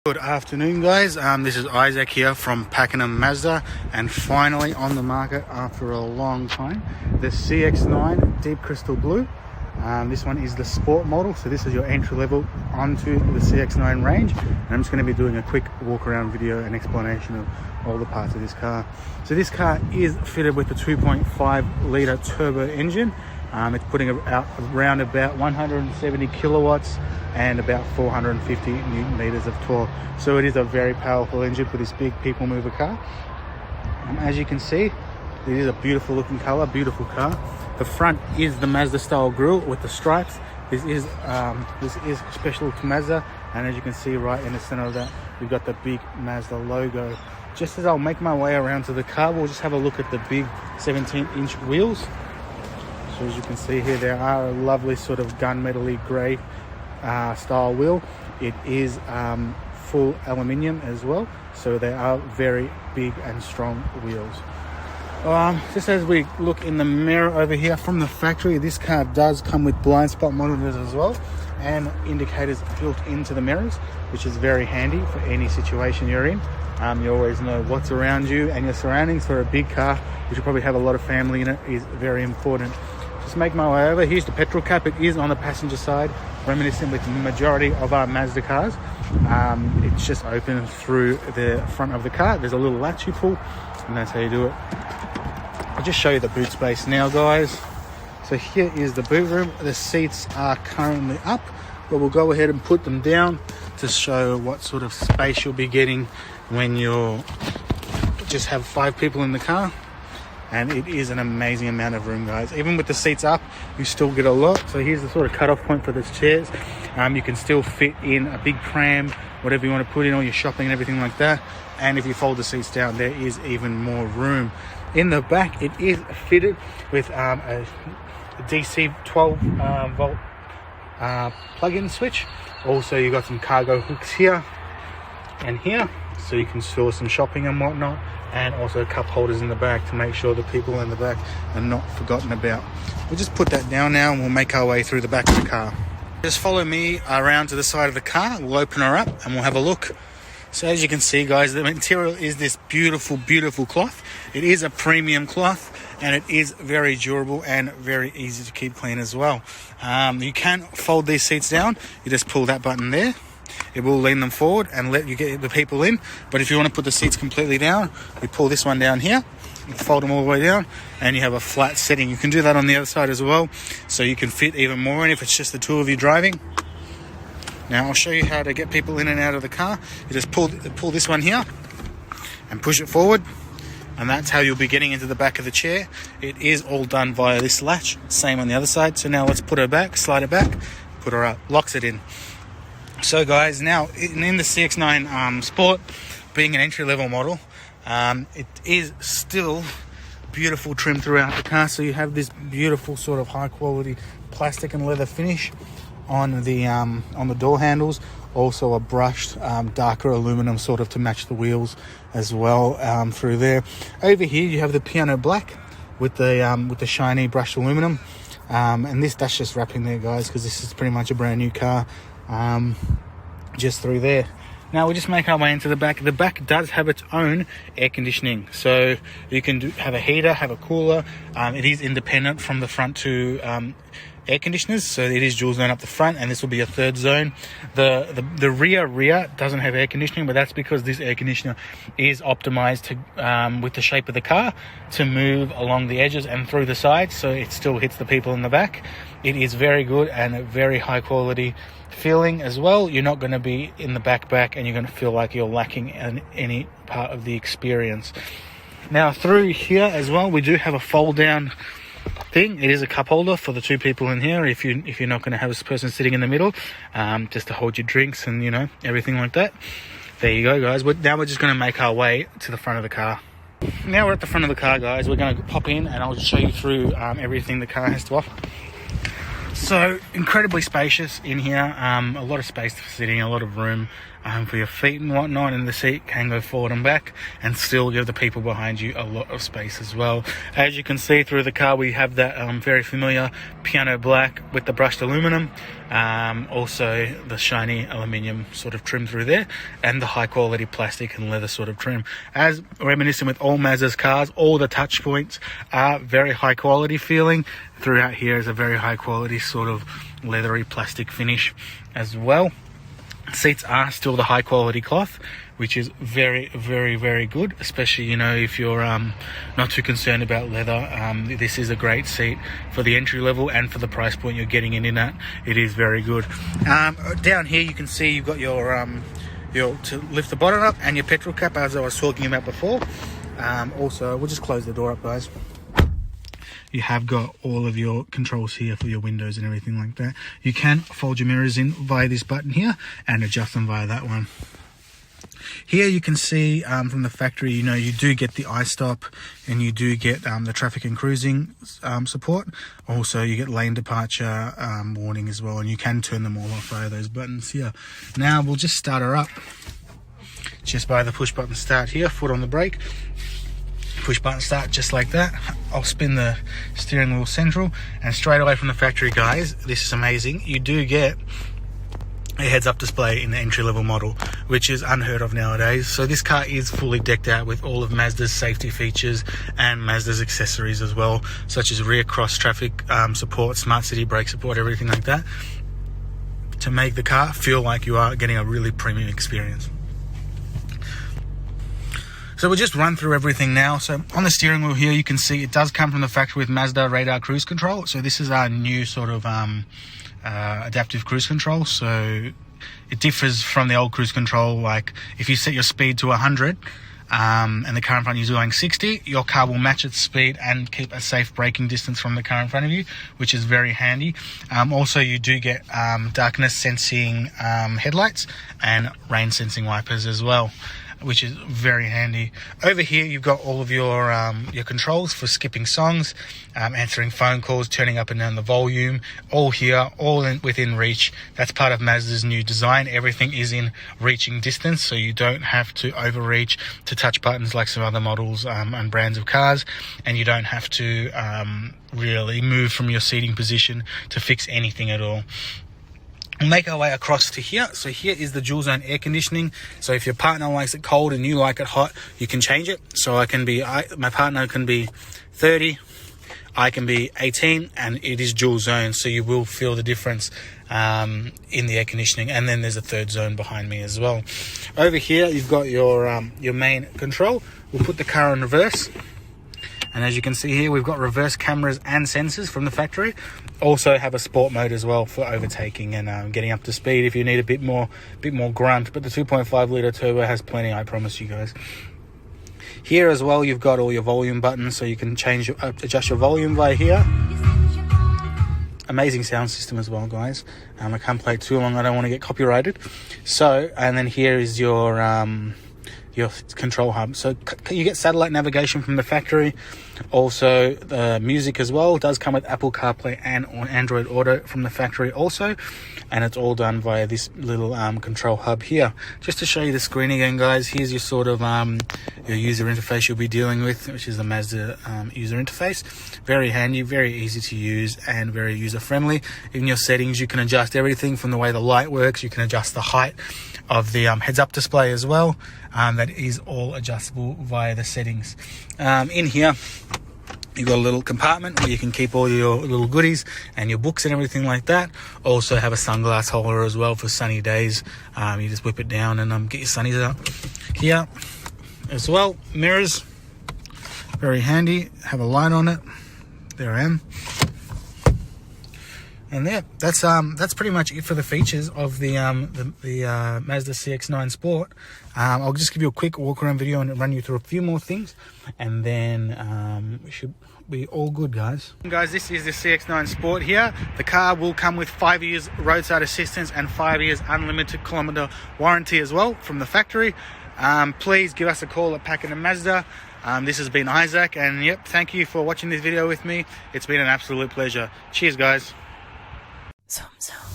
Good afternoon, guys. This is Isaac here from Pakenham Mazda, and finally on the market after a long time, the CX-9 Deep Crystal Blue. This one is the sport model, so this is your entry level onto the CX-9 range, and I'm just going to be doing a quick walk around video and explanation of all the parts of this car. So this car is fitted with a 2.5 litre turbo engine. It's putting out around about 170 kilowatts and about 450 newton meters of torque. So it is a very powerful engine for this big people mover car. As you can see, it is a beautiful looking color, beautiful car. The front is the Mazda style grille with the stripes. This is special to Mazda, and as you can see right in the center of that, we've got the big Mazda logo. Just as I'll make my way around to the car, we'll just have a look at the big 17-inch wheels. So as you can see here, there are a lovely sort of gunmetal-y grey style wheel. It is full aluminium as well, so they are very big and strong wheels. Just as we look in the mirror over here from the factory, this car does come with blind spot monitors as well, and indicators built into the mirrors, which is very handy for any situation you're in. You always know what's around you, and your surroundings for a big car, which will probably have a lot of family in it, is very important. Just make my way over. Here's the petrol cap. It is on the passenger side, reminiscent with the majority of our Mazda cars. It's just open through the front of the car. There's a little latch you pull, and that's how you do it. I'll just show you the boot space now, guys. So here is the boot room. The seats are currently up, but we'll go ahead and put them down to show what sort of space you'll be getting when you just have 5 people in the car. And it is an amazing amount of room, guys. Even with the seats up, you still get a lot. So here's the sort of cutoff point for these chairs. You can still fit in a big pram, whatever you want to put in, all your shopping and everything like that. And if you fold the seats down, there is even more room. In the back, it is fitted with a DC 12 volt plug-in switch. Also, you've got some cargo hooks here and here, so you can store some shopping and whatnot. And also cup holders in the back to make sure the people in the back are not forgotten about. We'll just put that down now, and we'll make our way through the back of the car. Just follow me around to the side of the car. We'll open her up and we'll have a look. So as you can see, guys, the material is this beautiful, beautiful cloth. It is a premium cloth, and it is very durable and very easy to keep clean as well. You can fold these seats down. You just pull that button there. It will lean them forward and let you get the people in. But if you want to put the seats completely down, you pull this one down here, you fold them all the way down, and you have a flat setting. You can do that on the other side as well, so you can fit even more in if it's just the two of you driving. Now I'll show you how to get people in and out of the car. You just pull this one here and push it forward, and that's how you'll be getting into the back of the chair. It is all done via this latch. Same on the other side. So now let's put her back, slide it back, put her up, locks it in. So guys, now in the CX-9 Sport, being an entry-level model, it is still beautiful trim throughout the car. So you have this beautiful sort of high-quality plastic and leather finish on the door handles. Also a brushed darker aluminum sort of to match the wheels as well through there. Over here you have the piano black with the shiny brushed aluminum, and that's just wrapping there, guys, because this is pretty much a brand new car. Just through there. Now we'll just make our way into the back. The back does have its own air conditioning, so you can have a heater, have a cooler. It is independent from the front two air conditioners, so it is dual zone up the front, and this will be a third zone. The rear doesn't have air conditioning, but that's because this air conditioner is optimized to with the shape of the car to move along the edges and through the sides, so it still hits the people in the back. It is very good and a very high quality feeling as well. You're not going to be in the back and you're going to feel like you're lacking in any part of the experience. Now through here as well, we do have a fold down thing. It is a cup holder for the 2 people in here if you're not going to have this person sitting in the middle, just to hold your drinks and everything like that. There you go, guys. Now we're just going to make our way to the front of the car. Now we're at the front of the car, guys. We're going to pop in and I'll just show you through everything the car has to offer. So incredibly spacious in here, a lot of space for sitting, a lot of room. for your feet and whatnot, and the seat can go forward and back and still give the people behind you a lot of space as well. As you can see through the car, we have that very familiar piano black with the brushed aluminum, also the shiny aluminium sort of trim through there, and the high quality plastic and leather sort of trim. As reminiscent with all Mazda's cars, all the touch points are very high quality feeling. Throughout here is a very high quality sort of leathery plastic finish as well. Seats are still the high quality cloth, which is very, very, very good, especially, you know, if you're not too concerned about leather. This is a great seat for the entry level and for the price point you're getting in at. It is very good. Down here you can see you've got your to lift the bonnet up and your petrol cap, as I was talking about before. Also, we'll just close the door up, guys. You have got all of your controls here for your windows and everything like that. You can fold your mirrors in via this button here and adjust them via that one. Here you can see from the factory, you know, you do get the iStop and you do get the traffic and cruising support. Also, you get lane departure warning as well, and you can turn them all off via those buttons here. Now we'll just start her up just by the push button start here, foot on the brake. Push button start just like that. I'll spin the steering wheel central, and straight away from the factory, guys, this is amazing. You do get a heads-up display in the entry-level model, which is unheard of nowadays. So this car is fully decked out with all of Mazda's safety features and Mazda's accessories as well, such as rear cross traffic support, smart city brake support, everything like that, to make the car feel like you are getting a really premium experience. So we'll just run through everything now. So on the steering wheel here, you can see it does come from the factory with Mazda radar cruise control. So this is our new sort of adaptive cruise control. So it differs from the old cruise control. Like if you set your speed to 100 and the car in front of you is going 60, your car will match its speed and keep a safe braking distance from the car in front of you, which is very handy. Also, you do get darkness sensing headlights and rain sensing wipers as well, which is very handy. Over here, you've got all of your controls for skipping songs, answering phone calls, turning up and down the volume, all here, within reach. That's part of Mazda's new design. Everything is in reaching distance, so you don't have to overreach to touch buttons like some other models and brands of cars, and you don't have to really move from your seating position to fix anything at all. We'll make our way across to here. So here is the dual zone air conditioning. So if your partner likes it cold and you like it hot, you can change it. So my partner can be 30, I can be 18, and it is dual zone. So you will feel the difference in the air conditioning. And then there's a third zone behind me as well. Over here, you've got your main control. We'll put the car in reverse. And as you can see here, we've got reverse cameras and sensors from the factory. Also have a sport mode as well for overtaking and getting up to speed if you need a bit more grunt. But the 2.5 litre turbo has plenty, I promise you guys. Here as well, you've got all your volume buttons, so you can adjust your volume via here. Amazing sound system as well, guys. I can't play too long, I don't want to get copyrighted. So, and then here is your control hub. So you get satellite navigation from the factory. Also the music as well does come with Apple CarPlay and Android Auto from the factory also, and it's all done via this little control hub here. Just to show you the screen again, guys, here's your sort of your user interface you'll be dealing with, which is the Mazda user interface. Very handy, very easy to use, and very user friendly. In your settings, you can adjust everything from the way the light works. You can adjust the height of the heads-up display as well. That is all adjustable via the settings. In here, you've got a little compartment where you can keep all your little goodies and your books and everything like that. Also have a sunglass holder as well for sunny days. You just whip it down and get your sunnies out. Here as well, mirrors, very handy. Have a light on it. There I am. And yeah, that's pretty much it for the features of the Mazda CX-9 Sport. I'll just give you a quick walk around video and run you through a few more things, and then we should be all good, guys. Guys, this is the CX-9 Sport here. The car will come with 5 years roadside assistance and 5 years unlimited kilometer warranty as well from the factory. Please give us a call at Pakenham Mazda. This has been Isaac, and yep, thank you for watching this video with me. It's been an absolute pleasure. Cheers, guys. Zoom, zoom.